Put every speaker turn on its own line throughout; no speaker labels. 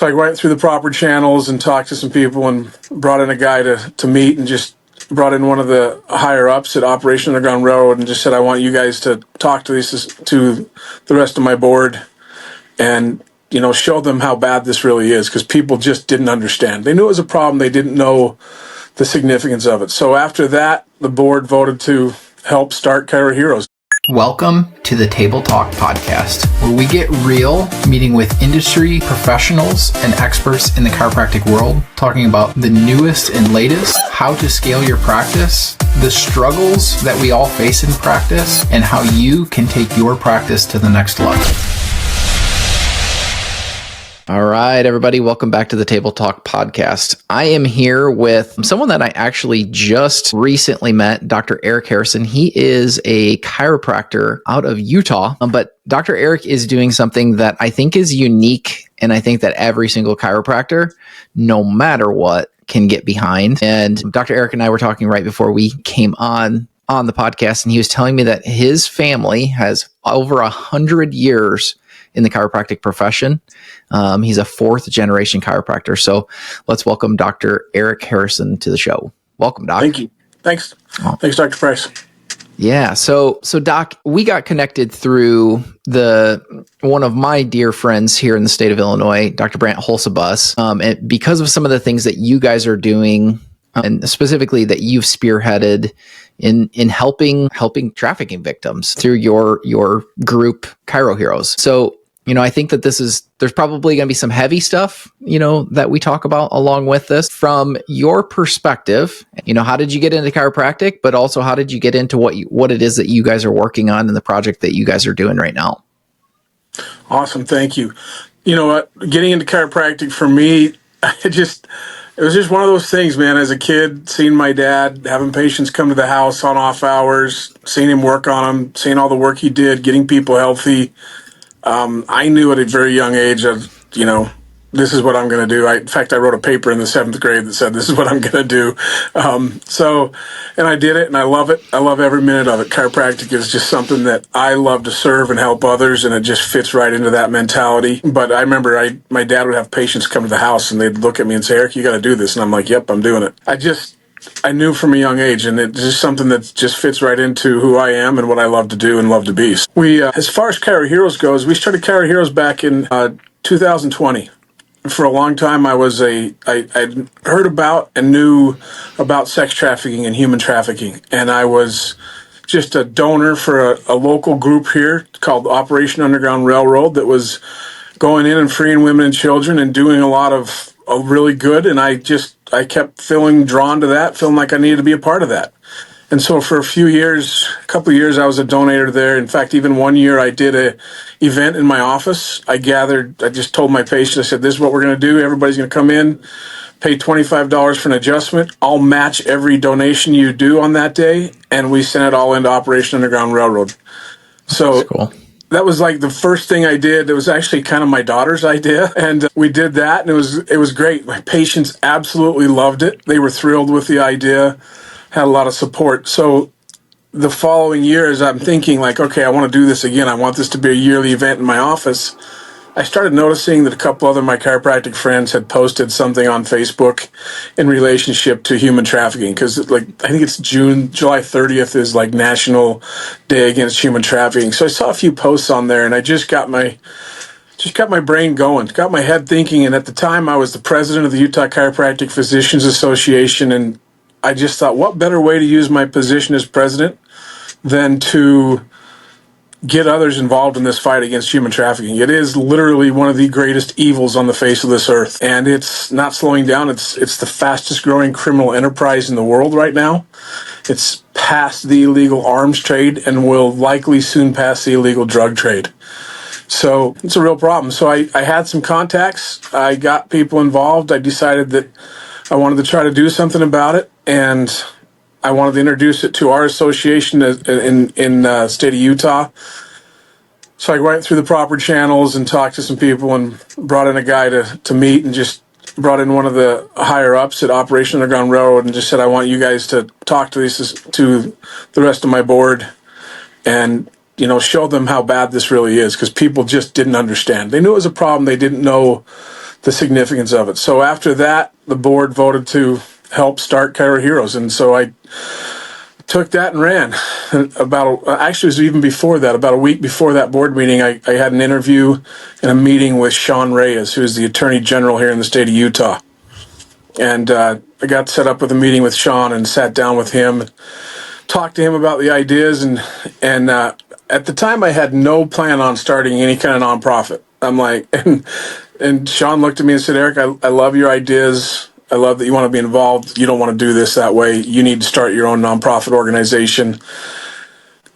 So I went through the proper channels and talked to some people and brought in a guy to meet, and just brought in one of the higher ups at Operation Underground Railroad and just said, I want you guys to talk to the rest of my board and, show them how bad this really is, because people just didn't understand. They knew it was a problem. They didn't know the significance of it. So after that, the board voted to help start Cairo Heroes.
Welcome to the Table Talk podcast, where we get real, meeting with industry professionals and experts in the chiropractic world, talking about the newest and latest, how to scale your practice, the struggles that we all face in practice, and how you can take your practice to the next level. All right, everybody, welcome back to the Table Talk podcast. I am here with someone that I actually just recently met, Dr. Eric Harrison. He is a chiropractor out of Utah, but Dr. Eric is doing something that I think is unique, and I think that every single chiropractor, no matter what, can get behind. And Dr. Eric and I were talking right before we came on the podcast, and he was telling me that his family has over 100 years in the chiropractic profession. He's a fourth generation chiropractor. So let's welcome Dr. Eric Harrison to the show. Welcome, Doc.
Thank you. Thanks. Oh. Thanks, Dr. Price.
Yeah. So Doc, we got connected through one of my dear friends here in the state of Illinois, Dr. Brant Holsabus. And because of some of the things that you guys are doing, and specifically that you've spearheaded in helping trafficking victims through your group, Cairo Heroes. So, I think that there's probably going to be some heavy stuff, that we talk about along with this. From your perspective, how did you get into chiropractic, but also how did you get into what it is that you guys are working on in the project that you guys are doing right now?
Awesome. Thank you. You know what? Getting into chiropractic for me, it was just one of those things, man. As a kid, seeing my dad, having patients come to the house on off hours, seeing him work on them, seeing all the work he did, getting people healthy. I knew at a very young age of, this is what I'm going to do. In fact, I wrote a paper in the 7th grade that said, this is what I'm going to do. And I did it, and I love it. I love every minute of it. Chiropractic is just something that I love to serve and help others, and it just fits right into that mentality. But I remember my dad would have patients come to the house, and they'd look at me and say, Eric, you got to do this. And I'm like, yep, I'm doing it. I knew from a young age, and it's just something that just fits right into who I am and what I love to do and love to be. We, as far as Cairo Heroes goes, we started Cairo Heroes back in 2020. For a long time, I heard about and knew about sex trafficking and human trafficking, and I was just a donor for a local group here called Operation Underground Railroad that was going in and freeing women and children and doing a lot of really good, and I kept feeling drawn to that, feeling like I needed to be a part of that. And so for a couple of years, I was a donator there. In fact, even one year I did a event in my office. I just told my patients, I said, this is what we're going to do. Everybody's going to come in, pay $25 for an adjustment. I'll match every donation you do on that day. And we sent it all into Operation Underground Railroad. So that's cool. That was like the first thing I did. It was actually kind of my daughter's idea, and we did that, and it was great. My patients absolutely loved it. They were thrilled with the idea, had a lot of support. So the following years, I'm thinking like, okay, I want to do this again. I want this to be a yearly event in my office. I started noticing that a couple other of my chiropractic friends had posted something on Facebook in relationship to human trafficking, because I think it's July 30th is like National Day Against Human Trafficking. So I saw a few posts on there, and I just got my brain going, got my head thinking. And at the time, I was the president of the Utah Chiropractic Physicians Association, and I just thought, what better way to use my position as president than to get others involved in this fight against human trafficking. It is literally one of the greatest evils on the face of this earth, and it's not slowing down. It's the fastest growing criminal enterprise in the world right now. It's past the illegal arms trade and will likely soon pass the illegal drug trade. So it's a real problem. So I had some contacts. I got people involved. I decided that I wanted to try to do something about it, and I wanted to introduce it to our association in the state of Utah. So I went through the proper channels and talked to some people and brought in a guy to meet, and just brought in one of the higher ups at Operation Underground Railroad and just said, I want you guys to talk to the rest of my board and, show them how bad this really is, because people just didn't understand. They knew it was a problem. They didn't know the significance of it. So after that, the board voted to help start Cairo Heroes. And so I took that and ran. Actually, it was even before that, about a week before that board meeting, I had an interview and a meeting with Sean Reyes, who is the Attorney General here in the state of Utah. And I got set up with a meeting with Sean and sat down with him, talked to him about the ideas. And at the time, I had no plan on starting any kind of nonprofit. I'm like, and Sean looked at me and said, Eric, I love your ideas. I love that you want to be involved. You don't want to do this that way. You need to start your own nonprofit organization.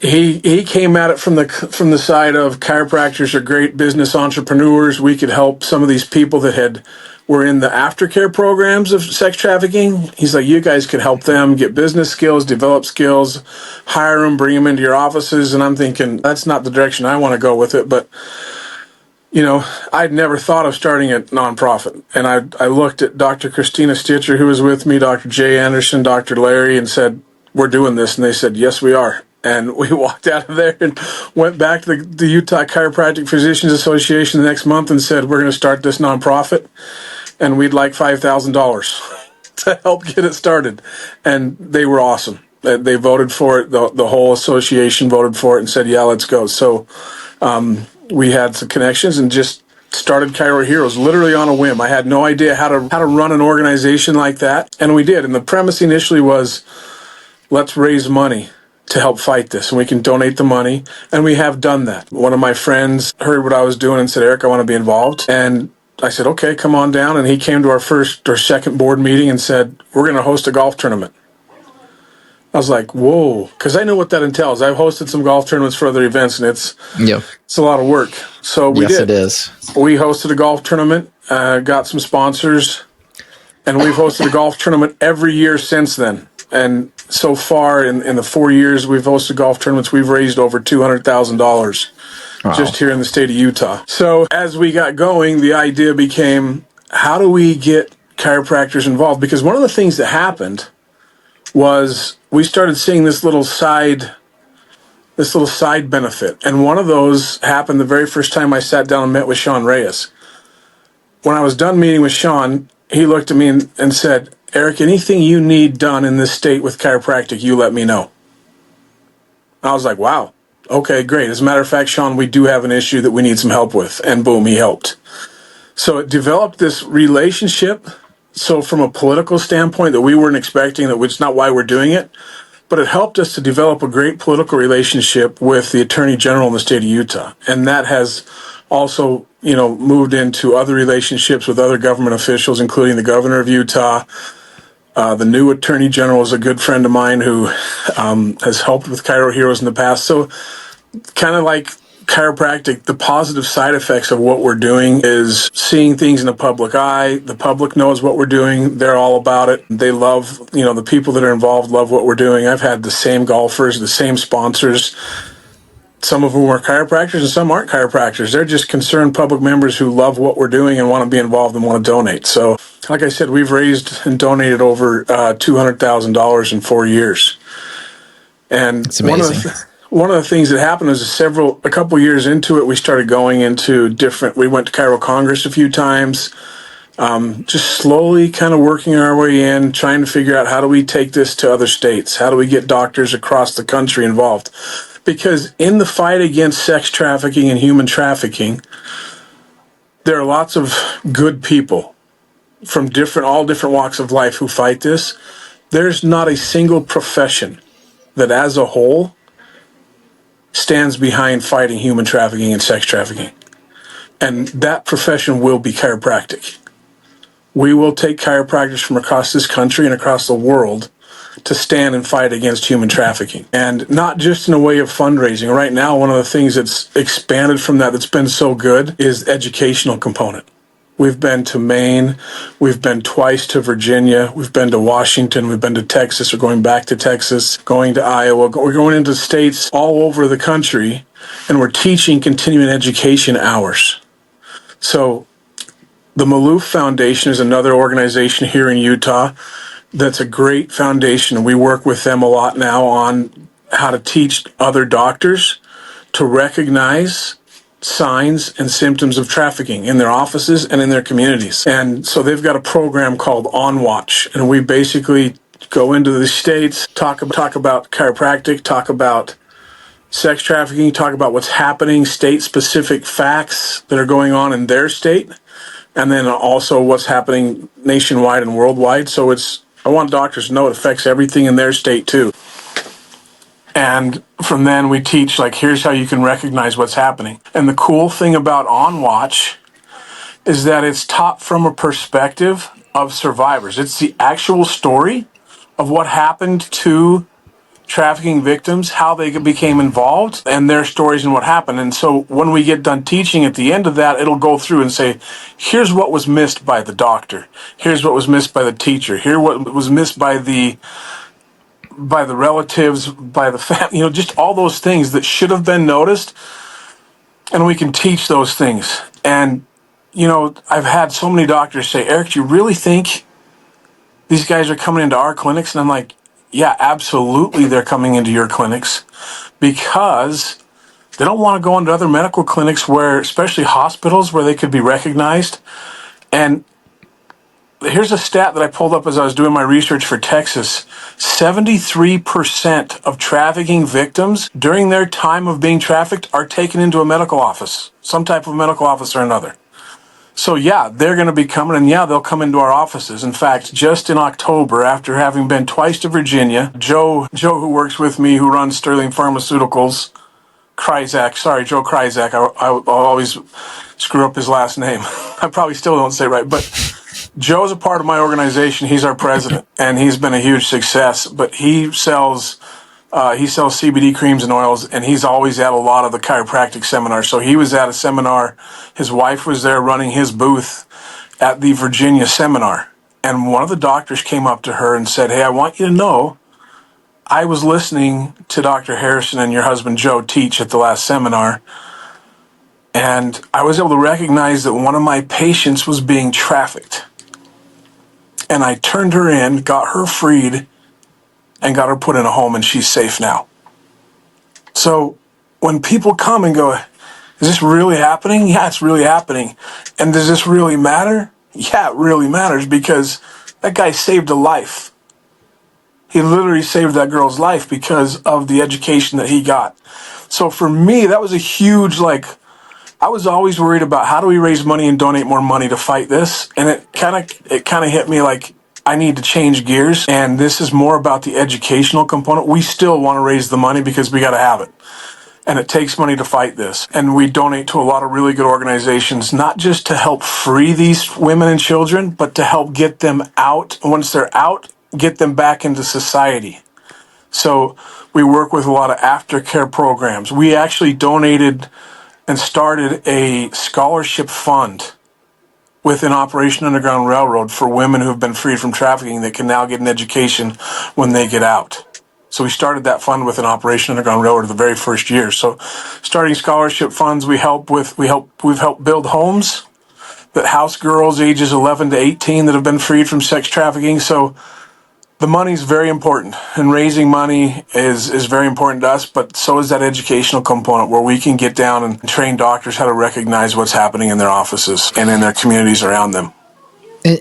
He came at it from the side of chiropractors are great business entrepreneurs. We could help some of these people that were in the aftercare programs of sex trafficking. He's like, you guys could help them get business skills, develop skills, hire them, bring them into your offices. And I'm thinking, that's not the direction I want to go with it. But I'd never thought of starting a nonprofit. And I looked at Dr. Christina Stitcher, who was with me, Dr. Jay Anderson, Dr. Larry, and said, we're doing this. And they said, yes, we are. And we walked out of there and went back to the Utah Chiropractic Physicians Association the next month and said, we're going to start this nonprofit. And we'd like $5,000 to help get it started. And they were awesome. They voted for it. The whole association voted for it and said, yeah, let's go. So we had some connections and just started Cairo Heroes literally on a whim. I had no idea how to run an organization like that. And we did. And the premise initially was, let's raise money to help fight this, and we can donate the money. And we have done that. One of my friends heard what I was doing and said, Eric, I want to be involved. And I said, okay, come on down. And he came to our first or second board meeting and said, we're going to host a golf tournament. I was like, whoa, because I know what that entails. I've hosted some golf tournaments for other events, and it's a lot of work. So we did.
Yes, it is.
We hosted a golf tournament, got some sponsors, and we've hosted a golf tournament every year since then. And so far, in the 4 years we've hosted golf tournaments, we've raised over $200,000 just here in the state of Utah. So as we got going, the idea became, how do we get chiropractors involved? Because one of the things that happened was we started seeing this little side benefit. And one of those happened the very first time I sat down and met with Sean Reyes. When I was done meeting with Sean, he looked at me and said, Eric, anything you need done in this state with chiropractic, you let me know. I was like, wow, okay, great. As a matter of fact, Sean, we do have an issue that we need some help with. And boom, he helped. So it developed this relationship. So from a political standpoint that we weren't expecting, that it's not why we're doing it, but it helped us to develop a great political relationship with the Attorney General in the state of Utah. And that has also, moved into other relationships with other government officials, including the governor of Utah. The new Attorney General is a good friend of mine who has helped with Cairo Heroes in the past. So kind of like chiropractic, the positive side effects of what we're doing is seeing things in the public eye. The public knows what we're doing. They're all about it. They love, the people that are involved love what we're doing. I've had the same golfers, the same sponsors, some of whom are chiropractors and some aren't chiropractors. They're just concerned public members who love what we're doing and want to be involved and want to donate. So like I said, we've raised and donated over $200,000 in 4 years. And
it's amazing.
One of the things that happened is a couple years into it, we started going into we went to Cairo Congress a few times, just slowly kind of working our way in, trying to figure out how do we take this to other states? How do we get doctors across the country involved? Because in the fight against sex trafficking and human trafficking, there are lots of good people from all different walks of life who fight this. There's not a single profession that as a whole stands behind fighting human trafficking and sex trafficking. And that profession will be chiropractic. We will take chiropractors from across this country and across the world to stand and fight against human trafficking. And not just in a way of fundraising. Right now, one of the things that's expanded from that's been so good is the educational component. We've been to Maine, we've been twice to Virginia, we've been to Washington, we've been to Texas, we're going back to Texas, going to Iowa, we're going into states all over the country, and we're teaching continuing education hours. So the Maloof Foundation is another organization here in Utah that's a great foundation. We work with them a lot now on how to teach other doctors to recognize signs and symptoms of trafficking in their offices and in their communities. And so they've got a program called On Watch, and we basically go into the states, talk about chiropractic, talk about sex trafficking, talk about what's happening, state-specific facts that are going on in their state, and then also what's happening nationwide and worldwide. So I want doctors to know it affects everything in their state too. And from then we teach, like, here's how you can recognize what's happening. And the cool thing about On Watch is that it's taught from a perspective of survivors. It's the actual story of what happened to trafficking victims, how they became involved, and their stories and what happened. And so when we get done teaching at the end of that, it'll go through and say, here's what was missed by the doctor. Here's what was missed by the teacher. Here what was missed by the relatives, by the family, just all those things that should have been noticed. And we can teach those things. And, I've had so many doctors say, Eric, do you really think these guys are coming into our clinics? And I'm like, yeah, absolutely they're coming into your clinics because they don't want to go into other medical clinics where, especially hospitals, where they could be recognized. And here's a stat that I pulled up as I was doing my research for Texas. 73% of trafficking victims during their time of being trafficked are taken into a medical office, some type of medical office or another. So yeah, they're going to be coming, and yeah, they'll come into our offices. In fact, just in October, after having been twice to Virginia, Joe, who works with me, who runs Sterling Pharmaceuticals, Joe Kryzak, I'll always screw up his last name. I probably still don't say it right, but Joe's a part of my organization. He's our president, and he's been a huge success, but he sells CBD creams and oils, and he's always at a lot of the chiropractic seminars. So he was at a seminar. His wife was there running his booth at the Virginia seminar. And one of the doctors came up to her and said, hey, I want you to know, I was listening to Dr. Harrison and your husband Joe teach at the last seminar, and I was able to recognize that one of my patients was being trafficked. And I turned her in, got her freed, and got her put in a home, and she's safe now. So when people come and go, is this really happening? Yeah, it's really happening. And does this really matter? Yeah, it really matters, because that guy saved a life. He literally saved that girl's life because of the education that he got. So for me, that was a huge, I was always worried about how do we raise money and donate more money to fight this. And it kind of hit me like, I need to change gears, and this is more about the educational component. We still want to raise the money because we got to have it. And it takes money to fight this. And we donate to a lot of really good organizations, not just to help free these women and children, but to help get them out. Once they're out, get them back into society. So we work with a lot of aftercare programs. We actually donated and started a scholarship fund within Operation Underground Railroad for women who have been freed from trafficking that can now get an education when they get out. So we started that fund within Operation Underground Railroad the very first year. So starting scholarship funds, we've helped build homes that house girls ages 11 to 18 that have been freed from sex trafficking. So the money's very important, and raising money is very important to us, but so is that educational component where we can get down and train doctors how to recognize what's happening in their offices and in their communities around them.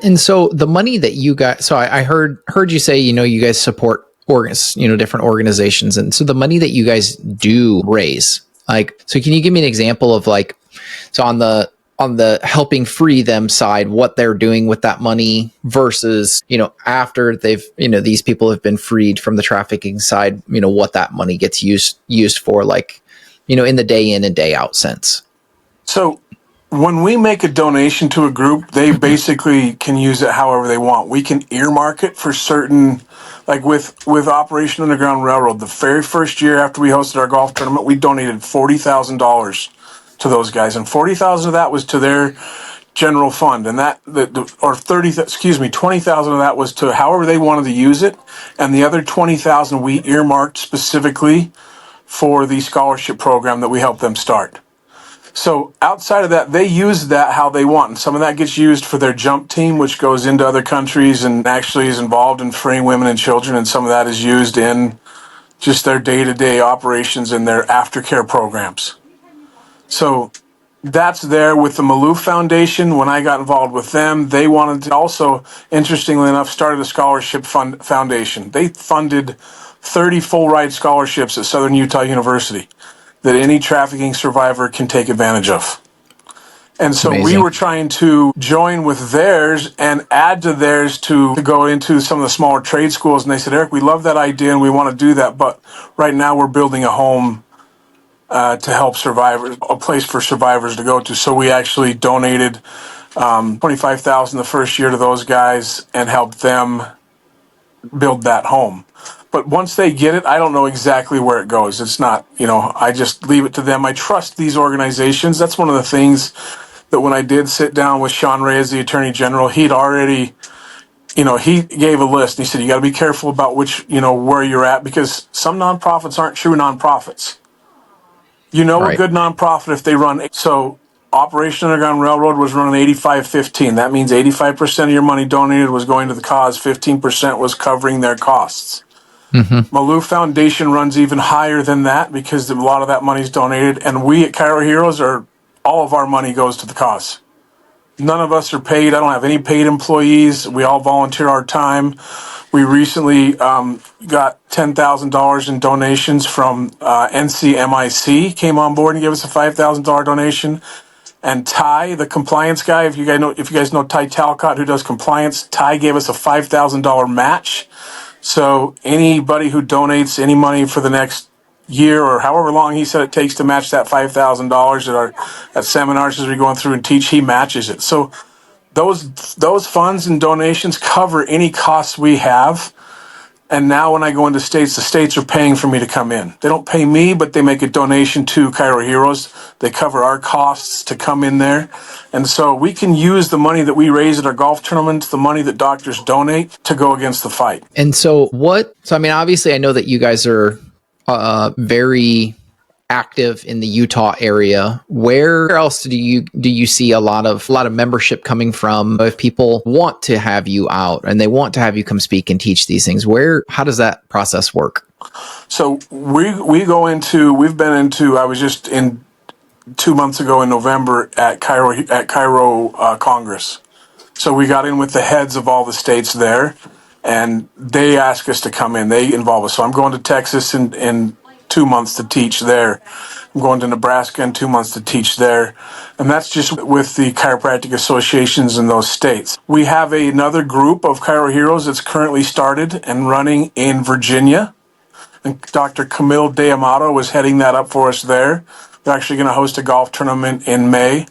And so the money that you got, so I heard you say, you guys support different organizations. And so the money that you guys do raise, so can you give me an example of so on the helping free them side, what they're doing with that money versus, after they've, these people have been freed from the trafficking side, what that money gets used for, in the day in and day out sense.
So when we make a donation to a group, they basically can use it however they want. We can earmark it for certain, like with Operation Underground Railroad, the very first year after we hosted our golf tournament, we donated $40,000 to those guys, and $40,000 of that was to their general fund, and $20,000 of that was to however they wanted to use it, and the other $20,000 we earmarked specifically for the scholarship program that we helped them start. So outside of that, they use that how they want. And some of that gets used for their jump team, which goes into other countries and actually is involved in freeing women and children. And some of that is used in just their day-to-day operations and their aftercare programs. So That's there with the Maloof Foundation. When I got involved with them, they wanted to also, interestingly enough, started a scholarship foundation. They funded 30 full ride scholarships at Southern Utah University that any trafficking survivor can take advantage of. And so we were trying to join with theirs and add to theirs to go into some of the smaller trade schools. And they said, Eric, we love that idea and we want to do that. But right now we're building a home to help survivors, a place for survivors to go to. So we actually donated $25,000 the first year to those guys and helped them build that home. But once they get it, I don't know exactly where it goes. It's not, I just leave it to them. I trust these organizations. That's one of the things that when I did sit down with Sean Reyes, the Attorney General, he'd already, he gave a list. He said, you got to be careful about where you're at, because some nonprofits aren't true nonprofits. A good nonprofit if they run. So Operation Underground Railroad was running 85-15. That means 85% of your money donated was going to the cause. 15% was covering their costs. Maloof Foundation runs even higher than that because a lot of that money is donated. And we at Cairo Heroes all of our money goes to the cause. None of us are paid. I don't have any paid employees. We all volunteer our time. We recently got $10,000 in donations from NCMIC, came on board and gave us a $5,000 donation. And Ty, the compliance guy, if you guys know Ty Talcott, who does compliance, Ty gave us a $5,000 match. So anybody who donates any money for the next year or however long he said it takes to match that $5,000 at seminars as we're going through and teach, he matches it. So those funds and donations cover any costs we have. And now when I go into states, the states are paying for me to come in. They don't pay me, but they make a donation to Cairo Heroes. They cover our costs to come in there. And so we can use the money that we raise at our golf tournaments, the money that doctors donate, to go against the fight.
And so obviously I know that you guys are very active in the Utah area. Where else do you see a lot of membership coming from if people want to have you out and they want to have you come speak and teach these things? How does that process work?
So we've been into, I was just in 2 months ago in November at Cairo Congress. So we got in with the heads of all the states there, and they asked us to come in. They involve us. So I'm going to Texas in 2 months to teach there. I'm going to Nebraska in 2 months to teach there. And that's just with the chiropractic associations in those states. We have another group of Cairo Heroes that's currently started and running in Virginia. And Dr. Camille D'Amato was heading that up for us there. They're actually going to host a golf tournament in May.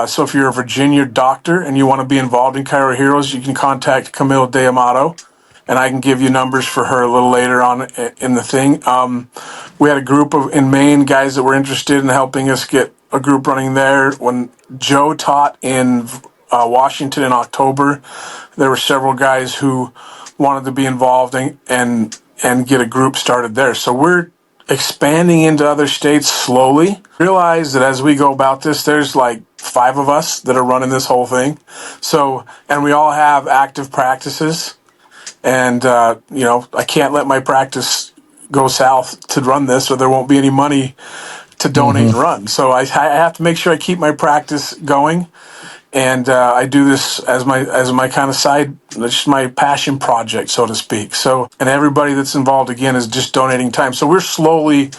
So if you're a Virginia doctor and you want to be involved in Cairo Heroes, you can contact Camille D'Amato, and I can give you numbers for her a little later on in the thing. We had a group in Maine, guys that were interested in helping us get a group running there. When Joe taught in Washington in October, there were several guys who wanted to be involved and get a group started there. So we're expanding into other states slowly. Realize that as we go about this, there's like 5 of us that are running this whole thing. So, and we all have active practices. And, I can't let my practice go south to run this, or there won't be any money to donate and run. So I have to make sure I keep my practice going. And I do this as my kind of side, it's my passion project, so to speak. So, and everybody that's involved, again, is just donating time. So we're slowly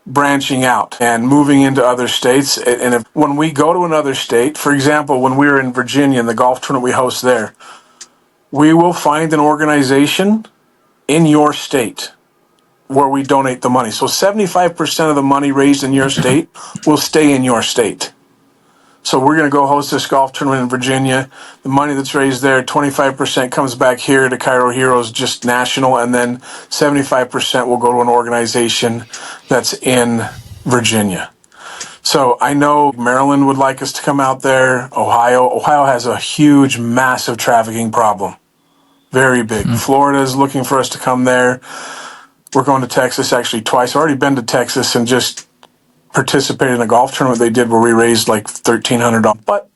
branching out and moving into other states. And when we go to another state, for example, when we were in Virginia in the golf tournament we host there, we will find an organization in your state where we donate the money. So 75% of the money raised in your state will stay in your state. So we're going to go host this golf tournament in Virginia. The money that's raised there, 25% comes back here to Cairo Heroes, just national, and then 75% will go to an organization that's in Virginia. So I know Maryland would like us to come out there. Ohio has a huge, massive trafficking problem. Very big. Florida is looking for us to come there. We're going to Texas actually twice. I've already been to Texas and just participated in a golf tournament they did where we raised like $1,300. But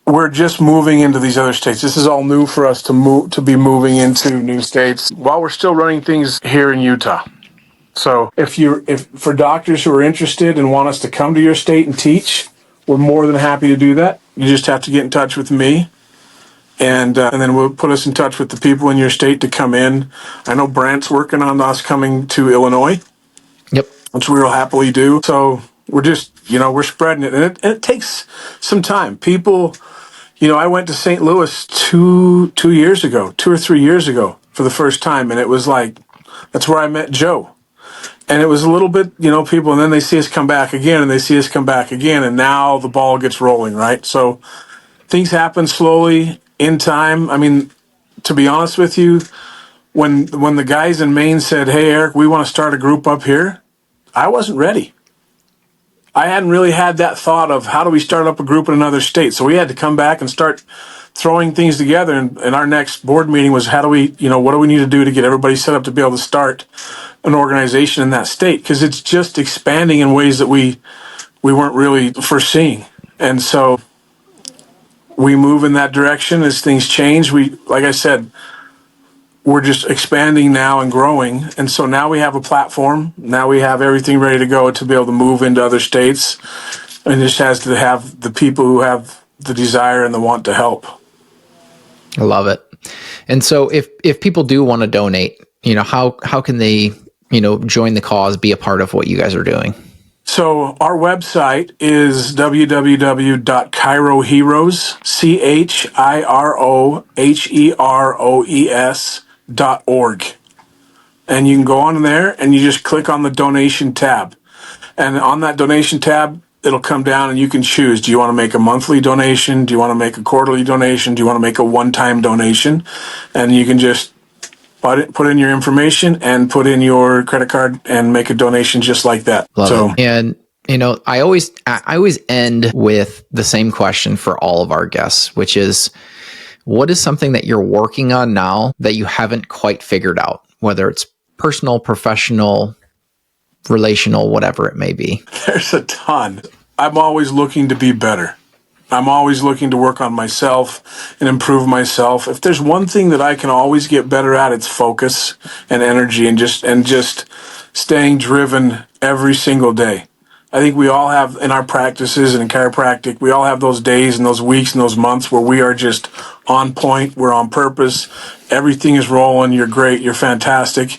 we're just moving into these other states. This is all new for us to be moving into new states while we're still running things here in Utah. So if for doctors who are interested and want us to come to your state and teach, we're more than happy to do that. You just have to get in touch with me. And then we'll put us in touch with the people in your state to come in. I know Brant's working on us coming to Illinois,
Yep.
which we will happily do. So we're just, we're spreading it. And it takes some time. People, I went to St. Louis 2 years ago, 2 or 3 years ago for the first time. And it was like, that's where I met Joe. And it was a little bit, people, and then they see us come back again, and they see us come back again. And now the ball gets rolling, right? So things happen slowly in time. I mean, to be honest with you, when the guys in Maine said, "Hey, Eric, we want to start a group up here," I wasn't ready. I hadn't really had that thought of how do we start up a group in another state. So we had to come back and start throwing things together. And our next board meeting was, how do we, what do we need to do to get everybody set up to be able to start an organization in that state? Because it's just expanding in ways that we weren't really foreseeing. And so we move in that direction as things change. Like I said, we're just expanding now and growing. And so now we have a platform. Now we have everything ready to go to be able to move into other states. And it just has to have the people who have the desire and the want to help.
I love it. And so if people do want to donate, how can they, join the cause, be a part of what you guys are doing?
So our website is www.Cairo Heroes, ChiroHeroes.org. And you can go on there and you just click on the donation tab. And on that donation tab, it'll come down and you can choose. Do you want to make a monthly donation? Do you want to make a quarterly donation? Do you want to make a one-time donation? And you can just put in your information and put in your credit card and make a donation just like that.
Love it. And I always end with the same question for all of our guests, which is, what is something that you're working on now that you haven't quite figured out, whether it's personal, professional, relational, whatever it may be?
There's a ton. I'm always looking to be better. I'm always looking to work on myself and improve myself. If there's one thing that I can always get better at, it's focus and energy and just staying driven every single day. I think we all have in our practices and in chiropractic, we all have those days and those weeks and those months where we are just on point, we're on purpose, everything is rolling, you're great, you're fantastic.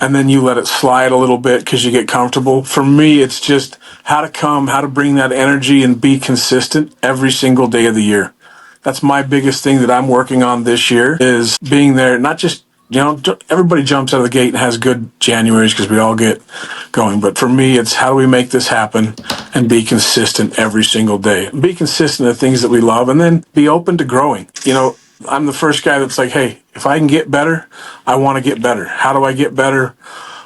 And then you let it slide a little bit because you get comfortable. For me, it's just how to bring that energy and be consistent every single day of the year. That's my biggest thing that I'm working on this year, is being there. Not just, everybody jumps out of the gate and has good Januaries because we all get going. But for me, it's how do we make this happen and be consistent every single day. Be consistent in the things that we love and then be open to growing. I'm the first guy that's like, hey, if I can get better, I want to get better. How do I get better?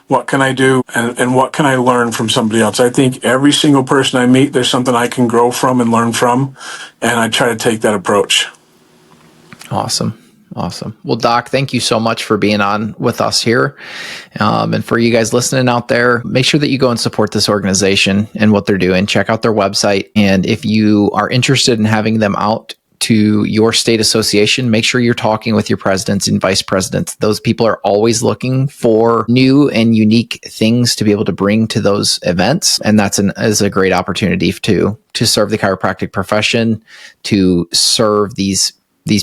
What can I do? And what can I learn from somebody else? I think every single person I meet, there's something I can grow from and learn from. And I try to take that approach.
Awesome. Well, Doc, thank you so much for being on with us here. And for you guys listening out there, make sure that you go and support this organization and what they're doing. Check out their website. And if you are interested in having them out to your state association, make sure you're talking with your presidents and vice presidents. Those people are always looking for new and unique things to be able to bring to those events. And is a great opportunity to serve the chiropractic profession, to serve these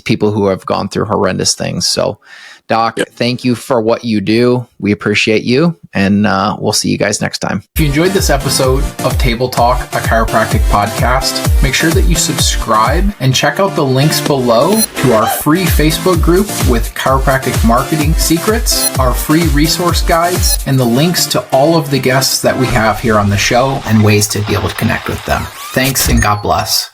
people who have gone through horrendous things. So, Doc, Thank you for what you do. We appreciate you, and we'll see you guys next time. If you enjoyed this episode of Table Talk, a chiropractic podcast, make sure that you subscribe and check out the links below to our free Facebook group with chiropractic marketing secrets, our free resource guides, and the links to all of the guests that we have here on the show and ways to be able to connect with them. Thanks, and God bless.